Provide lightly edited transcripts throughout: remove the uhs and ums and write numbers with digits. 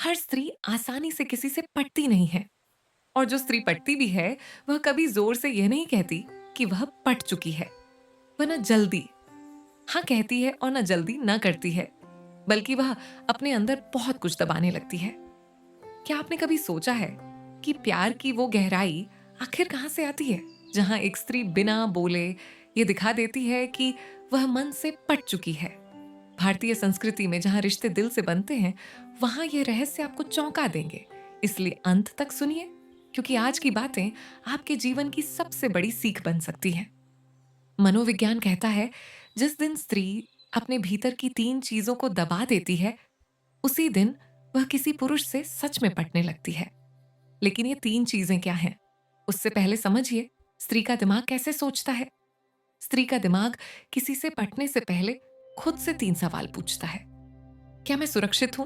हर स्त्री आसानी से किसी से पटती नहीं है, और जो स्त्री पटती भी है वह कभी जोर से यह नहीं कहती कि वह पट चुकी है। वह न जल्दी हाँ कहती है और न जल्दी ना करती है, बल्कि वह अपने अंदर बहुत कुछ दबाने लगती है। क्या आपने कभी सोचा है कि प्यार की वो गहराई आखिर कहां से आती है, जहां एक स्त्री बिना बोले ये दिखा देती है कि वह मन से पट चुकी है? भारतीय संस्कृति में जहां रिश्ते दिल से बनते हैं, वहां ये रहस्य आपको चौंका देंगे। इसलिए अंत तक सुनिए, क्योंकि आज की बातें आपके जीवन की सबसे बड़ी सीख बन सकती हैं। मनोविज्ञान कहता है, जिस दिन स्त्री अपने भीतर की 3 चीजों को दबा देती है, उसी दिन वह किसी पुरुष से सच में पटने लगती है। लेकिन ये 3 चीजें क्या हैं? उससे पहले समझिए स्त्री का दिमाग कैसे सोचता है। स्त्री का दिमाग किसी से पटने से पहले खुद से 3 सवाल पूछता है। क्या मैं सुरक्षित हूं?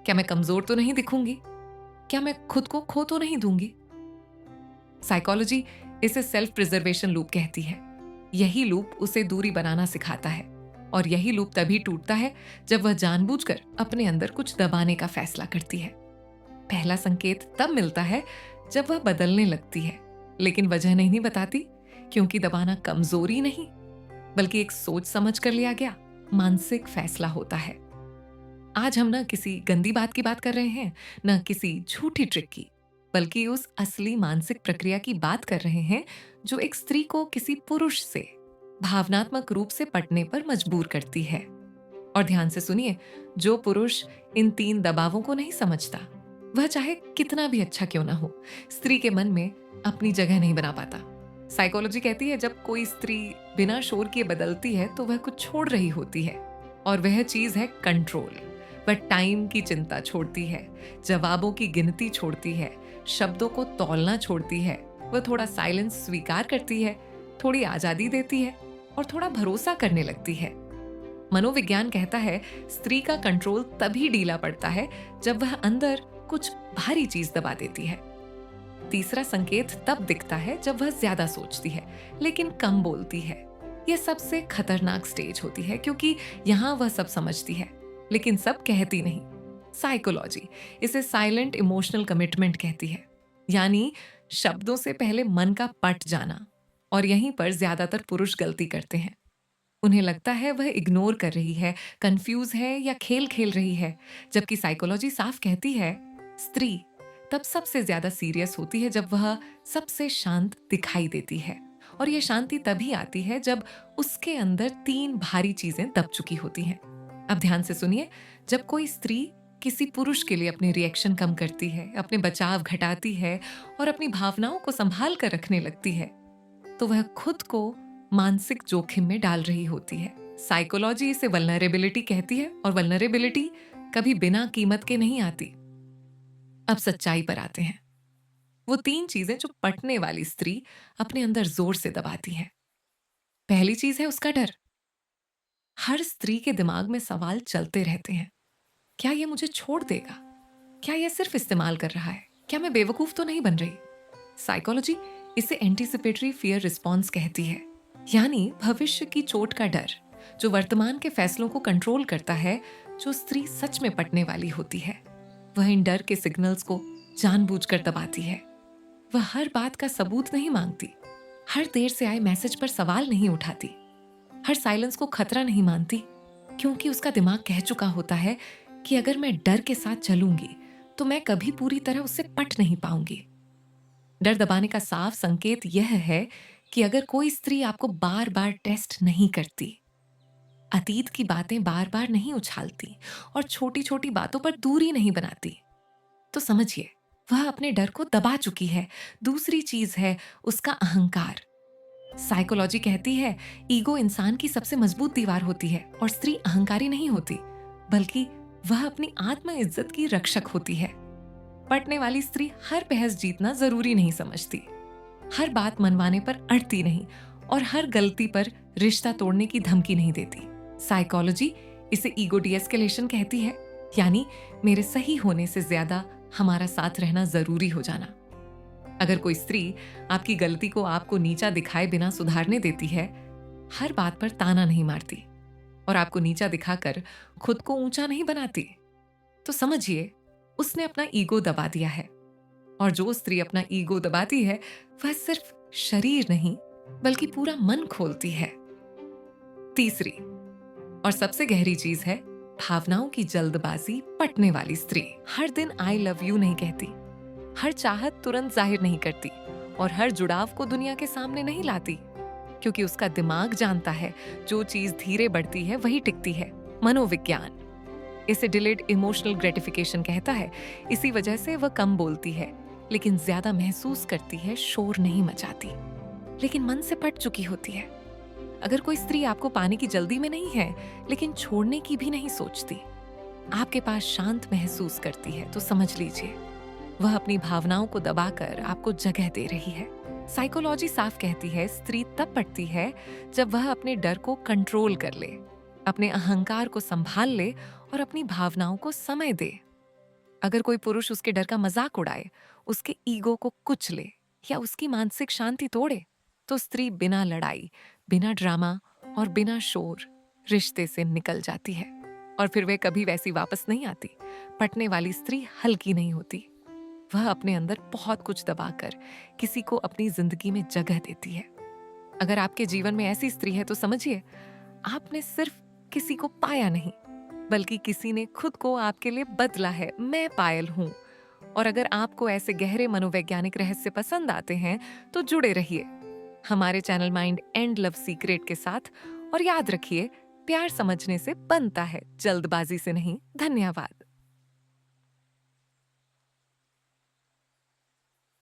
क्या मैं कमजोर तो नहीं दिखूंगी? क्या मैं खुद को खो तो नहीं दूंगी? साइकोलॉजी इसे सेल्फ प्रिजर्वेशन लूप कहती है। यही लूप उसे दूरी बनाना सिखाता है, और यही लूप तभी टूटता है जब वह जानबूझकर अपने अंदर कुछ दबाने का फैसला करती है। पहला संकेत तब मिलता है जब वह बदलने लगती है, लेकिन वजह नहीं बताती, क्योंकि दबाना कमजोरी नहीं, बल्कि एक सोच समझ कर लिया गया मानसिक फैसला होता है। आज हम ना किसी गंदी बात की बात कर रहे हैं, न किसी झूठी ट्रिक की, बल्कि उस असली मानसिक प्रक्रिया की बात कर रहे हैं जो एक स्त्री को किसी पुरुष से भावनात्मक रूप से पटने पर मजबूर करती है। और ध्यान से सुनिए, जो पुरुष इन 3 दबावों को नहीं समझता, वह चाहे कितना भी अच्छा क्यों ना हो, स्त्री के मन में अपनी जगह नहीं बना पाता। साइकोलॉजी कहती है, जब कोई स्त्री बिना शोर किए बदलती है तो वह कुछ छोड़ रही होती है, और वह चीज है कंट्रोल। वह टाइम की चिंता छोड़ती है, जवाबों की गिनती छोड़ती है, शब्दों को तौलना छोड़ती है। वह थोड़ा साइलेंस स्वीकार करती है, थोड़ी आजादी देती है, और थोड़ा भरोसा करने लगती है। मनोविज्ञान कहता है, स्त्री का कंट्रोल तभी ढीला पड़ता है जब वह अंदर कुछ भारी चीज दबा देती है। तीसरा संकेत तब दिखता है जब वह ज्यादा सोचती है लेकिन कम बोलती है। यह सबसे खतरनाक स्टेज होती है, क्योंकि यहां वह सब समझती है लेकिन सब कहती नहीं। साइकोलॉजी इसे साइलेंट इमोशनल कमिटमेंट कहती है, यानी शब्दों से पहले मन का पट जाना। और यहीं पर ज्यादातर पुरुष गलती करते हैं। उन्हें लगता है वह इग्नोर कर रही है, कंफ्यूज है या खेल खेल रही है, जबकि साइकोलॉजी साफ कहती है, स्त्री तब सबसे ज्यादा सीरियस होती है जब वह सबसे शांत दिखाई देती है। और यह शांति तभी आती है जब उसके अंदर 3 भारी चीजें दब चुकी होती हैं। अब ध्यान से सुनिए, जब कोई स्त्री किसी पुरुष के लिए अपने रिएक्शन कम करती है, अपने बचाव घटाती है और अपनी भावनाओं को संभाल कर रखने लगती है, तो वह खुद को मानसिक जोखिम में डाल रही होती है। साइकोलॉजी इसे वल्नरेबिलिटी कहती है, और वल्नरेबिलिटी कभी बिना कीमत के नहीं आती। अब सच्चाई पर आते हैं। वो 3 चीजें जो पटने वाली स्त्री अपने अंदर जोर से दबाती है। पहली चीज है उसका डर। हर स्त्री के दिमाग में सवाल चलते रहते हैं। क्या ये मुझे छोड़ देगा? क्या ये सिर्फ इस्तेमाल कर रहा है? क्या मैं बेवकूफ तो नहीं बन रही? साइकोलॉजी इसे एंटीसिपेटरी फियर रिस्पॉन्स कहती है, यानी भविष्य की चोट का डर, जो वर्तमान के फैसलों को कंट्रोल करता है। जो स्त्री सच में पटने वाली होती है, वह इन डर के सिग्नल्स को जानबूझकर दबाती है। वह हर बात का सबूत नहीं मांगती, हर देर से आए मैसेज पर सवाल नहीं उठाती, हर साइलेंस को खतरा नहीं मानती, क्योंकि उसका दिमाग कह चुका होता है कि अगर मैं डर के साथ चलूंगी तो मैं कभी पूरी तरह उससे पट नहीं पाऊंगी। डर दबाने का साफ संकेत यह है कि अगर कोई स्त्री आपको बार बार टेस्ट नहीं करती, अतीत की बातें बार बार नहीं उछालती और छोटी छोटी बातों पर दूरी नहीं बनाती, तो समझिए वह अपने डर को दबा चुकी है। दूसरी चीज है उसका अहंकार। साइकोलॉजी कहती है, ईगो इंसान की सबसे मजबूत दीवार होती है, और स्त्री अहंकारी नहीं होती, बल्कि वह अपनी आत्म इज्जत की रक्षक होती है। पटने वाली स्त्री हर बहस जीतना जरूरी नहीं समझती, हर बात मनवाने पर अड़ती नहीं, और हर गलती पर रिश्ता तोड़ने की धमकी नहीं देती। साइकोलॉजी इसे ईगो डीएस्केलेशन कहती है, यानी मेरे सही होने से ज्यादा हमारा साथ रहना जरूरी हो जाना। अगर कोई स्त्री आपकी गलती को आपको नीचा दिखाए बिना सुधारने देती है, हर बात पर ताना नहीं मारती और आपको नीचा दिखाकर खुद को ऊंचा नहीं बनाती, तो समझिए उसने अपना ईगो दबा दिया है। और जो स्त्री अपना ईगो दबाती है वह सिर्फ शरीर नहीं बल्कि पूरा मन खोलती है। तीसरी और सबसे गहरी चीज है भावनाओं की जल्दबाजी पटने वाली स्त्री। हर दिन आई लव यू नहीं कहती, हर चाहत तुरंत जाहिर नहीं करती और हर जुड़ाव को दुनिया के सामने नहीं लाती, क्योंकि उसका दिमाग जानता है जो चीज धीरे बढ़ती है वही टिकती है। मनोविज्ञान इसे डिलेड इमोशनल ग्रेटिफिकेशन कहता है। इसी वजह से वह कम बोलती है लेकिन ज्यादा महसूस करती है, शोर नहीं मचाती लेकिन मन से पट चुकी होती है। अगर कोई स्त्री आपको पाने की जल्दी में नहीं है लेकिन छोड़ने की भी नहीं सोचती, आपके पास शांत महसूस करती है, तो समझ लीजिए वह अपनी भावनाओं को दबाकर आपको जगह दे रही है। साइकोलॉजी साफ कहती है स्त्री तब पटती है जब वह अपने डर को कंट्रोल कर ले, अपने अहंकार को संभाल ले और अपनी भावनाओं को समय दे। अगर कोई पुरुष उसके डर का मजाक उड़ाए, उसके ईगो को कुचले या उसकी मानसिक शांति तोड़े, तो स्त्री बिना लड़ाई, बिना ड्रामा और बिना शोर रिश्ते से निकल जाती है और फिर वे कभी वैसी वापस नहीं आती। पटने वाली स्त्री हल्की नहीं होती, वह अपने अंदर बहुत कुछ दबाकर किसी को अपनी जिंदगी में जगह देती है। अगर आपके जीवन में ऐसी स्त्री है तो समझिए आपने सिर्फ किसी को पाया नहीं बल्कि किसी ने खुद को आपके लिए बदला है। मैं पायल हूं। और अगर आपको ऐसे गहरे मनोवैज्ञानिक रहस्य पसंद आते हैं तो जुड़े रहिए हमारे channel mind and love secret के साथ। और याद रखिए प्यार समझने से बनता है, जल्दबाजी से नहीं। धन्यवाद।